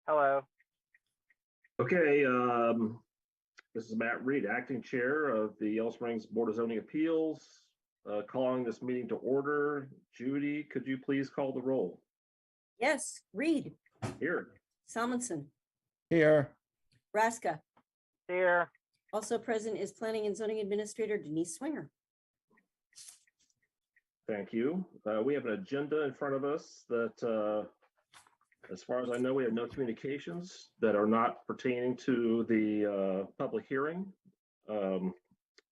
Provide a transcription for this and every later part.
Hello. Okay, this is Matt Reed, Acting Chair of the Yellow Springs Board of Zoning Appeals, calling this meeting to order. Judy, could you please call the roll? Yes, Reed, Here. Salmonson, Here. Raska. Here. Also present is Planning and Zoning Administrator Denise Swinger. Thank you. We have an agenda in front of us that, as far as I know, we have no communications that are not pertaining to the public hearing.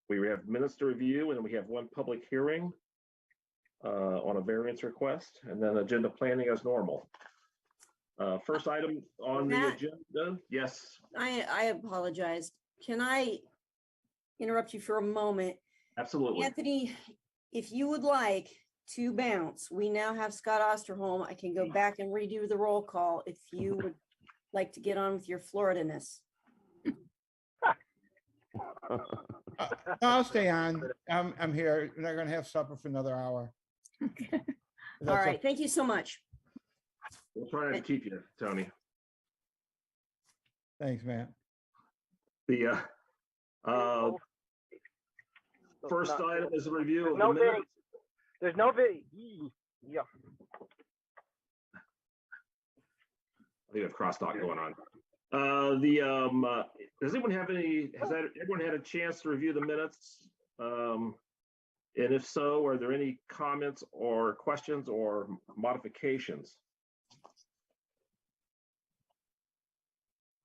We have minutes to review, and we have one public hearing on a variance request, and then agenda planning as normal. First item on the agenda. Yes. I apologize. Can I interrupt you for a moment? Absolutely. Anthony, if you would like to bounce, we now have Scott Osterholm. I can go back and redo the roll call if you would like to get on with your Florida-ness. I'll stay on. I'm here. We're not going to have supper for another hour. All right. Thank you so much. We'll try to keep you, Tony. Thanks, Matt. The first item is a review of No the video. minutes. There's no video. Yeah. I think we have crosstalk going on. Does anyone have any? Everyone had a chance to review the minutes? And if so, are there any comments or questions or modifications?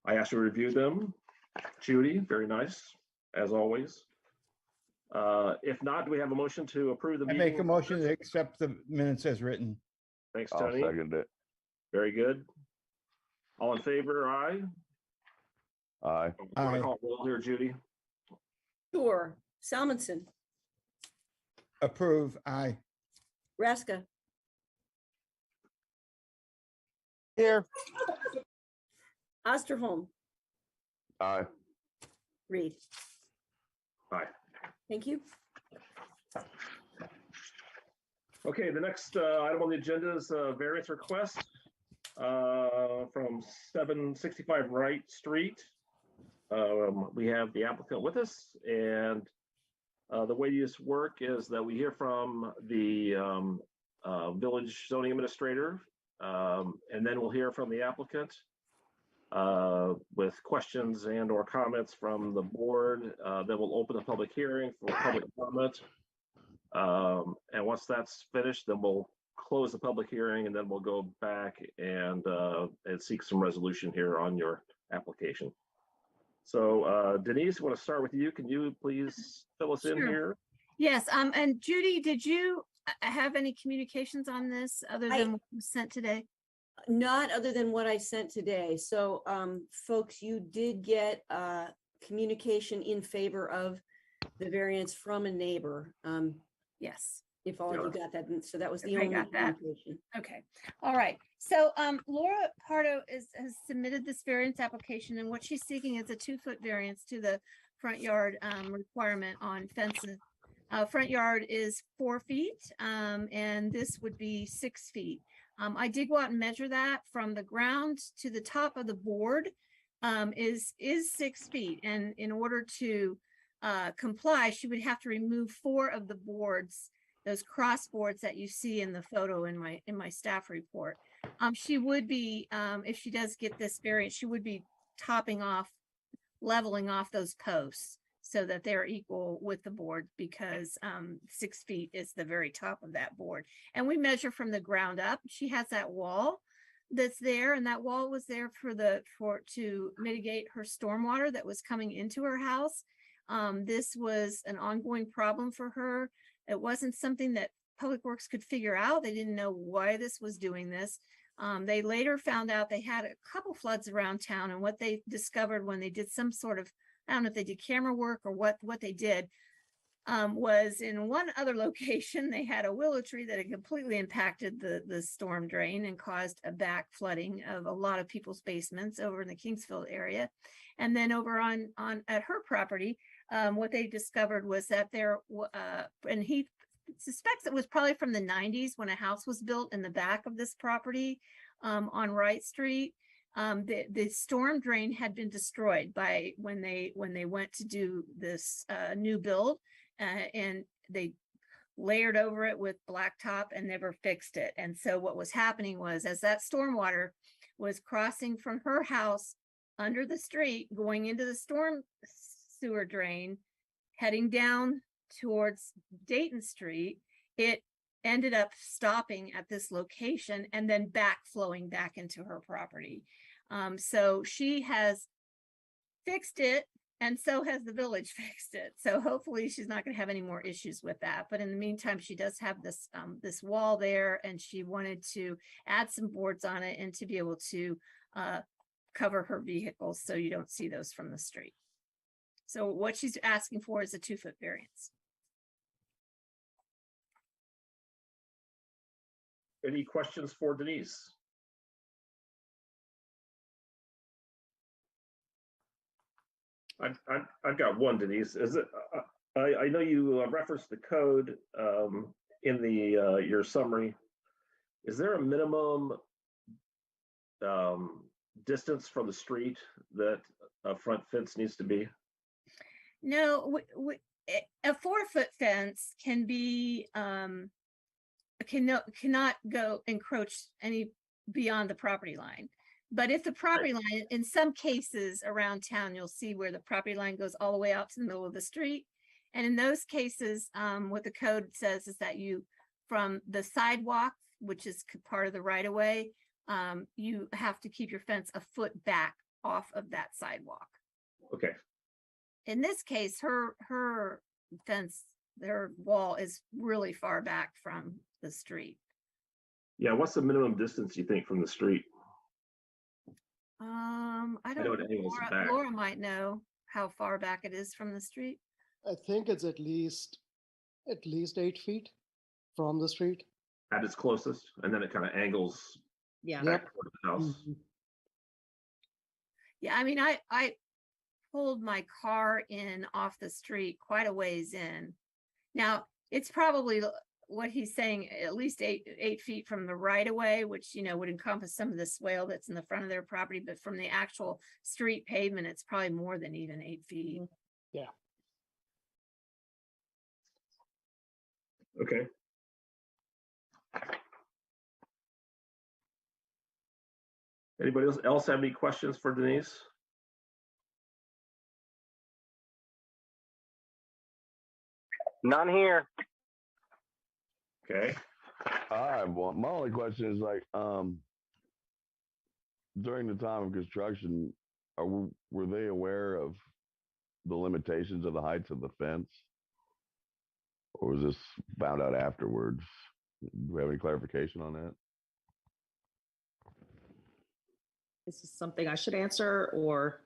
I asked you to review them. Judy, very nice, as always. If not, do we have a motion to approve the I meeting? make a motion to accept the minutes as written. Thanks, I'll Tony. second it. Very good. All in favor, aye? Aye. Aye. Call roll here, Judy. Sure. Salmonson, Approve. Aye. Raska, Here. Osterholm, Aye. Reed. Aye. Thank you. Okay, the next item on the agenda is a variance request from 765 Wright Street. We have the applicant with us, and the way these work is that we hear from the village zoning administrator, and then we'll hear from the applicant with questions and or comments from the board. Then we'll open the public hearing for public comment. And once that's finished, then we'll close the public hearing, and then we'll go back and seek some resolution here on your application. So Denise, I want to start with you. Can you please fill us in Sure. here? Yes, and Judy, did you have any communications on this other than what was sent today? Not other than what I sent today. So folks, you did get communication in favor of the variance from a neighbor. Yes. If all of you got that, so that was the Okay, only got that. communication. Okay. All right. So Laura Pardo has submitted this variance application, and what she's seeking is a 2-foot variance to the front yard requirement on fences. Front yard is 4 feet, and this would be 6 feet. I did go out and measure that from the ground to the top of the board is 6 feet. And in order to comply, she would have to remove 4 of the boards, those cross boards that you see in the photo in my staff report. She would be, if she does get this variance, she would be leveling off those posts so that they're equal with the board, because 6 feet is the very top of that board. And we measure from the ground up. She has that wall that's there, and that wall was there to mitigate her stormwater that was coming into her house. This was an ongoing problem for her. It wasn't something that Public Works could figure out. They didn't know why this was doing this. They later found out they had a couple floods around town, and what they discovered when they did some sort of, I don't know if they did camera work or what they did, was in one other location, they had a willow tree that had completely impacted the storm drain and caused a back flooding of a lot of people's basements over in the Kingsfield area. And then over on at her property, what they discovered was that and he suspects it was probably from the 90s when a house was built in the back of this property on Wright Street. The storm drain had been destroyed by when they went to do this new build, and they layered over it with blacktop and never fixed it. And so what was happening was, as that stormwater was crossing from her house under the street, going into the storm sewer drain, heading down towards Dayton Street, it ended up stopping at this location and then flowing back into her property. So she has fixed it, and so has the village fixed it. So hopefully she's not going to have any more issues with that. But in the meantime, she does have this this wall there, and she wanted to add some boards on it and to be able to cover her vehicles so you don't see those from the street. So what she's asking for is a 2-foot variance. Any questions for Denise? I've got one, Denise. Is it? I know you referenced the code in the your summary. Is there a minimum distance from the street that a front fence needs to be? No, a 4-foot fence can be cannot go encroach any beyond the property line. But if the property line, in some cases around town, you'll see where the property line goes all the way out to the middle of the street. And in those cases, what the code says is that you, from the sidewalk, which is part of the right of way, you have to keep your fence a foot back off of that sidewalk. Okay. In this case, her fence, her wall is really far back from the street. Yeah, what's the minimum distance you think from the street? I know don't it know. angles back. Laura might know how far back it is from the street. I think it's at least 8 feet from the street. At its closest, and then it kind of angles Yeah. back toward the house. Mhm. Yeah, I mean, I pulled my car in off the street quite a ways in. Now, it's probably what he's saying, at least eight feet from the right of way, which, you know, would encompass some of the swale that's in the front of their property, but from the actual street pavement, it's probably more than even 8 feet. Okay. Anybody else have any questions for Denise? None here. Okay. Well, my only question is like, during the time of construction, were they aware of the limitations of the heights of the fence? Or was this found out afterwards? Do we have any clarification on that? Is this something I should answer, or?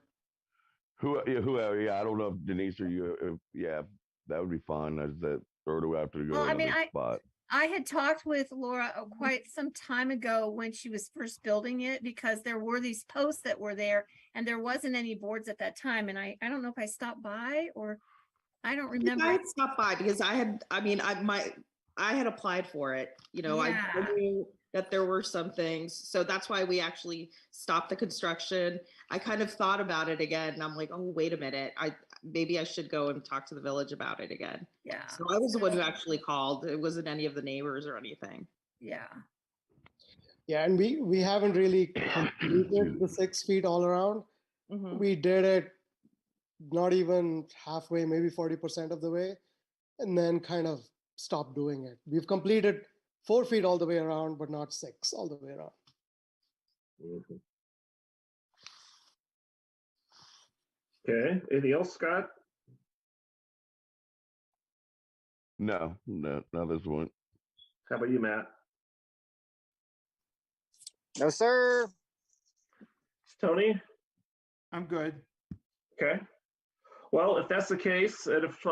Yeah, I don't know if Denise or you, yeah, that would be fine. That's that, or do we have to go Well, I mean, another spot? I had talked with Laura quite some time ago when she was first building it, because there were these posts that were there and there wasn't any boards at that time. And I don't know if I stopped by, or I don't I remember. had stopped by because I had applied for it, you know, I Yeah. knew that there were some things. So that's why we actually stopped the construction. I kind of thought about it again and I'm like, oh, wait a minute. Maybe I should go and talk to the village about it again. Yeah. So I was the one who actually called. It wasn't any of the neighbors or anything. Yeah. Yeah, and we haven't really completed the 6 feet all around. Mhm. We did it not even halfway, maybe 40% of the way, and then kind of stopped doing it. We've completed 4 feet all the way around, but not 6 all the way around. Mhm. Okay, anything else, Scott? No, not this one. How about you, Matt? No, sir. Tony? I'm good. Okay. Well, if that's the case, and if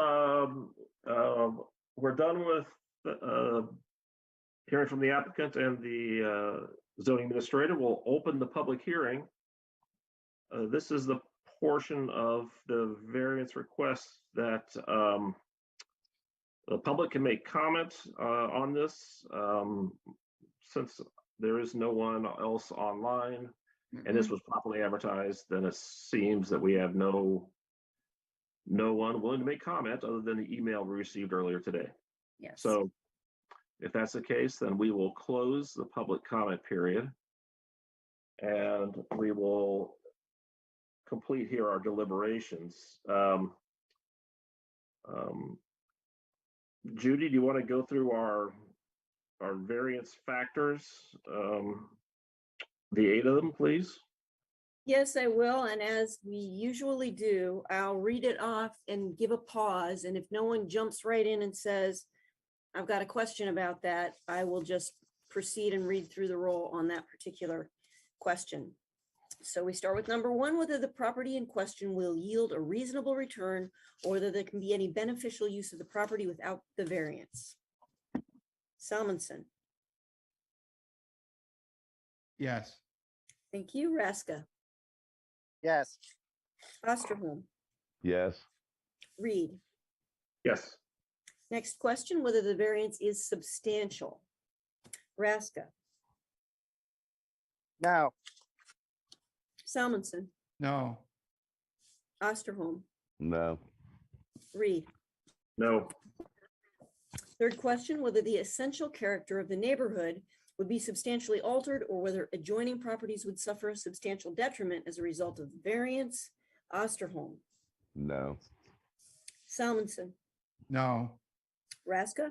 we're done with hearing from the applicant and the zoning administrator, we'll open the public hearing. This is the portion of the variance request that the public can make comments on this. Since there is no one else online, and this was properly advertised, then it seems that we have no one willing to make comment other than the email we received earlier today. Yes. So if that's the case, then we will close the public comment period. And we will complete here our deliberations. Judy, do you want to go through our variance factors? The 8 of them, please. Yes, I will. And as we usually do, I'll read it off and give a pause. And if no one jumps right in and says, I've got a question about that, I will just proceed and read through the roll on that particular question. So we start with number 1, whether the property in question will yield a reasonable return or whether there can be any beneficial use of the property without the variance. Salmonson. Yes. Thank you. Raska. Yes. Osterholm. Yes. Reed. Yes. Next question, whether the variance is substantial. Raska. No. Salmonson. No. Osterholm. No. Reed. No. Third question, whether the essential character of the neighborhood would be substantially altered or whether adjoining properties would suffer a substantial detriment as a result of the variance. Osterholm. No. Salmonson. No. Raska.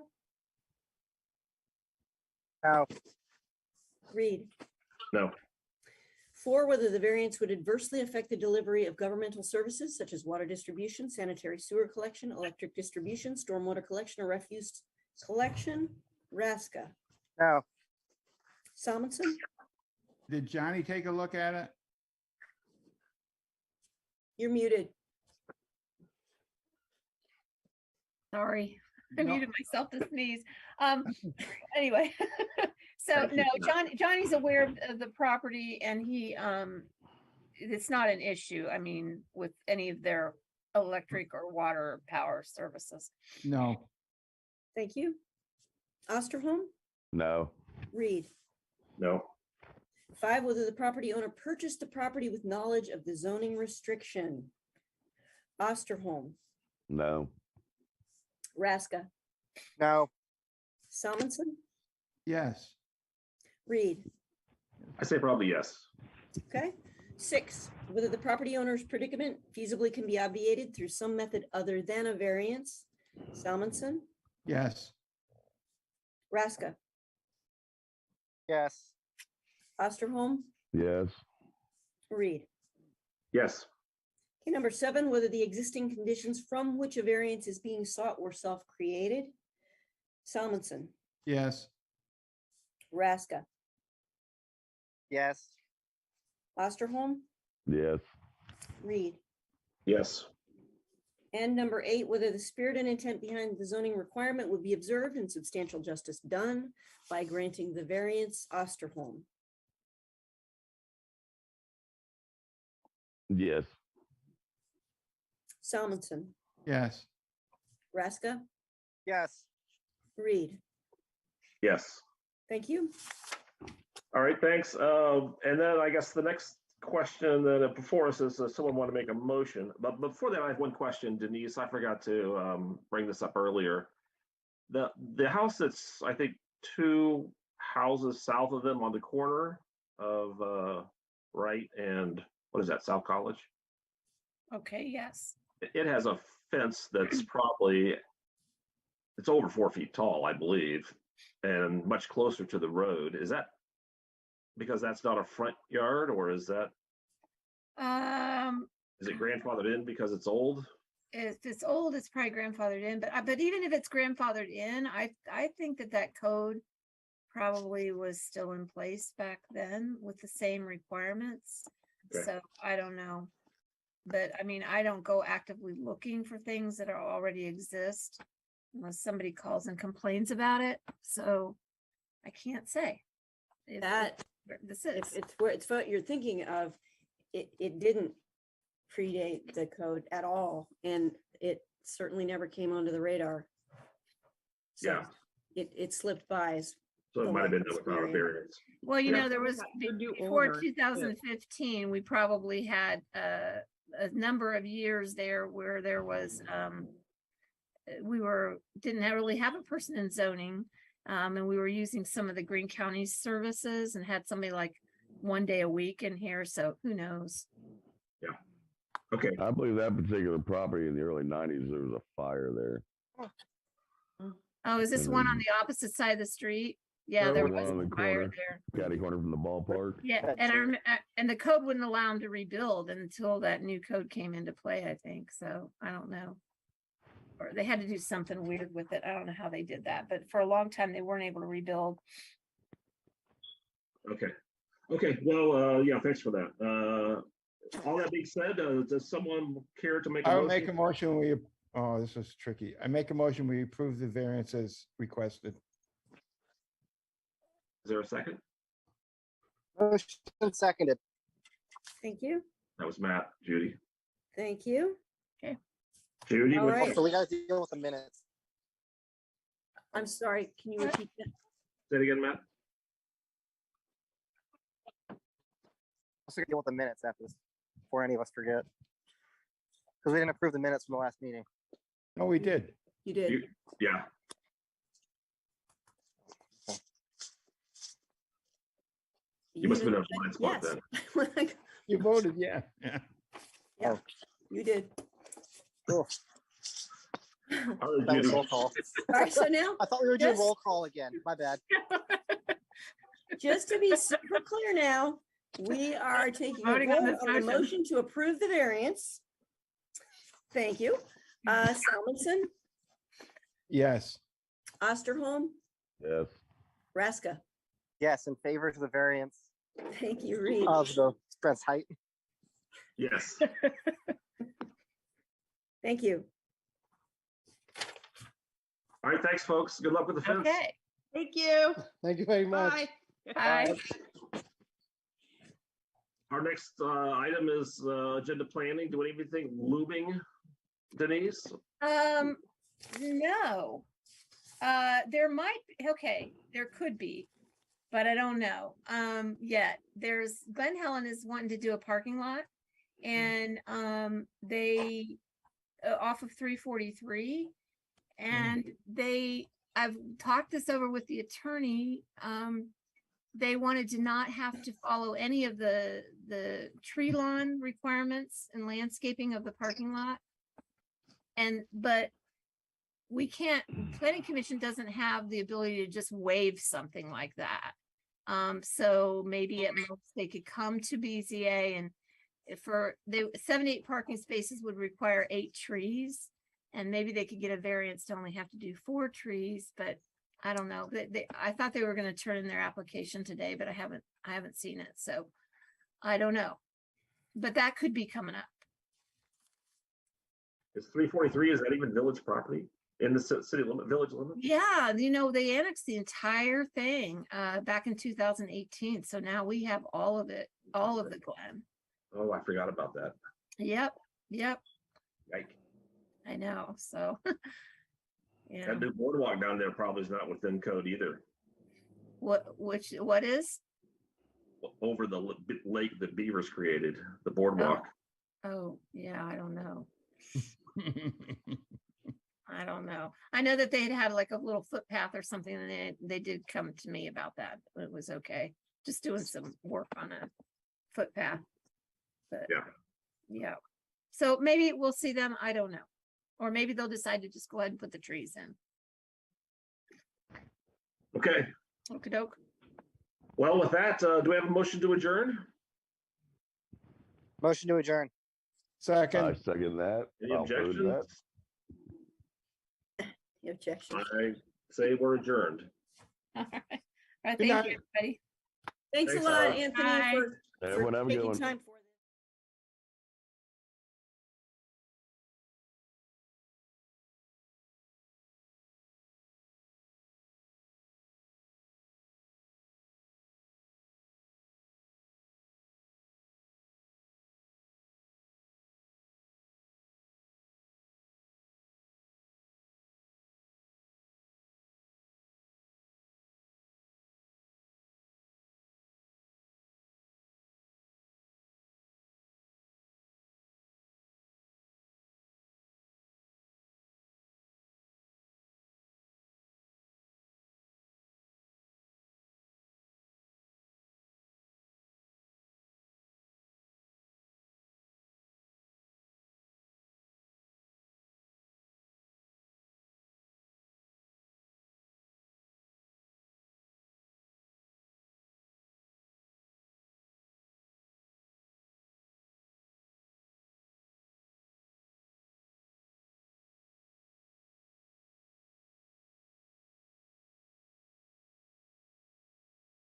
No. Reed. No. 4, whether the variance would adversely affect the delivery of governmental services such as water distribution, sanitary sewer collection, electric distribution, stormwater collection, or refuse collection. Raska. No. Salmonson. Did Johnny take a look at it? You're muted. Sorry, I No. muted myself to sneeze. Anyway, so Thank you no, for that. Johnny's aware of the property and he, it's not an issue. I mean, with any of their electric or water power services. No. Thank you. Osterholm. No. Reed. No. 5, whether the property owner purchased the property with knowledge of the zoning restriction. Osterholm. No. Raska. No. Salmonson. Yes. Reed. I say probably yes. Okay. 6, whether the property owner's predicament feasibly can be obviated through some method other than a variance. Salmonson. Yes. Raska. Yes. Osterholm. Yes. Reed. Yes. Okay, number 7, whether the existing conditions from which a variance is being sought were self-created. Salmonson. Yes. Raska. Yes. Osterholm. Yes. Reed. Yes. And number 8, whether the spirit and intent behind the zoning requirement would be observed and substantial justice done by granting the variance. Osterholm. Yes. Salmonson. Yes. Raska. Yes. Reed. Yes. Thank you. All right, thanks. And then I guess the next question that before us is someone want to make a motion. But before that, I have one question, Denise. I forgot to bring this up earlier. The house that's, I think, 2 houses south of them on the corner of Wright and what is that, South College? Okay, yes. It has a fence that's probably, it's over 4 feet tall, I believe, and much closer to the road. Is that because that's not a front yard, or is that, is it grandfathered in because it's old? If it's old, it's probably grandfathered in, but even if it's grandfathered in, I think that code probably was still in place back then with the same requirements. Okay. So I don't know. But I mean, I don't go actively looking for things that are already exist unless somebody calls and complains about it. So I can't say. That This if is. it's what you're thinking of, it didn't predate the code at all, and it certainly never came onto the radar. So Yeah. it slipped by, is So The it might have been life without a experience. variance. Well, you Yeah. know, there was, The new before owner, 2015, we probably had a number of years there where there was, didn't really have a person in zoning. And we were using some of the Greene County services and had somebody like one day a week in here. So who knows? Okay, I believe that particular property in the early 90s, there was a fire there. Oh, is this And one then- on the opposite side of the street? Yeah, No, there one was on a the fire corner. there. Catty corner from the ballpark. Yeah, That and too. and the code wouldn't allow them to rebuild until that new code came into play, I think. So I don't know. Or they had to do something weird with it. I don't know how they did that, but for a long time they weren't able to rebuild. okay. Okay, well, yeah, thanks for that. All that being said, does someone care to make a I motion? would make a motion, oh, this is tricky. I make a motion, we approve the variances requested. Is there a second? Motion seconded. Thank you. That was Matt, Judy. Thank you. Judy, All what- right. Also, we gotta deal with the minutes. I'm sorry. Can you repeat that? say it again, Matt? Also deal with the minutes after this, before any of us forget. Because we didn't approve the minutes from the last meeting. No, we did. You did. You- Yeah, you must have been in a blind spot then. Yes. You voted, yeah. Yeah. Yeah, you did. Cool. All right, That was Judy. roll call. All right, so now, I thought we were doing Yes. roll call again. My bad. just to be super clear now, we are taking a Voting on vote this on the motion. motion to approve the variance. Thank you. Salmonson, Yes. Osterholm, Yes. Raska. Yes, in favor of the variance Thank you, Reed. of the fence height. Yes. Thank you. All right, thanks, folks. Good luck with the fence. Okay. thank you. Thank you very much. Bye. Bye. Our next item is agenda planning. Do anything looming, Denise? No. There might, okay, there could be, but I don't know. Yet Glen Helen is wanting to do a parking lot and they off of 343 and I've talked this over with the attorney. They wanted to not have to follow any of the tree lawn requirements and landscaping of the parking lot. But we can't, planning commission doesn't have the ability to just waive something like that. So maybe at most they could come to BZA and for the 78 parking spaces would require 8 trees. And maybe they could get a variance to only have to do 4 trees, but I don't know. I thought they were going to turn in their application today, but I haven't seen it. So I don't know, but that could be coming up. Is 343, is that even village property in the city limit, village limit? Yeah, they annexed the entire thing back in 2018. So now we have all of it, all of the Glen. Oh, I forgot about that. Yep. Yike. I know. So yeah. That new boardwalk down there probably is not within code either. What is? Over the lake that beavers created, the boardwalk. Oh, yeah, I don't know. I don't know. I know that they had like a little footpath or something and they did come to me about that. It was okay. Just doing some work on a footpath. But yeah. So maybe we'll see them. I don't know. Or maybe they'll decide to just go ahead and put the trees in. Okay, Okey doke. well, with that, do we have a motion to adjourn? Motion to adjourn. I Second. second that. Any I'll third that. objections? No objections. I say we're adjourned. All right. All right. Good Thank night. you, everybody. Thanks a Thanks, lot, Alex. Anthony, Bye. for Everyone have a good taking one. time for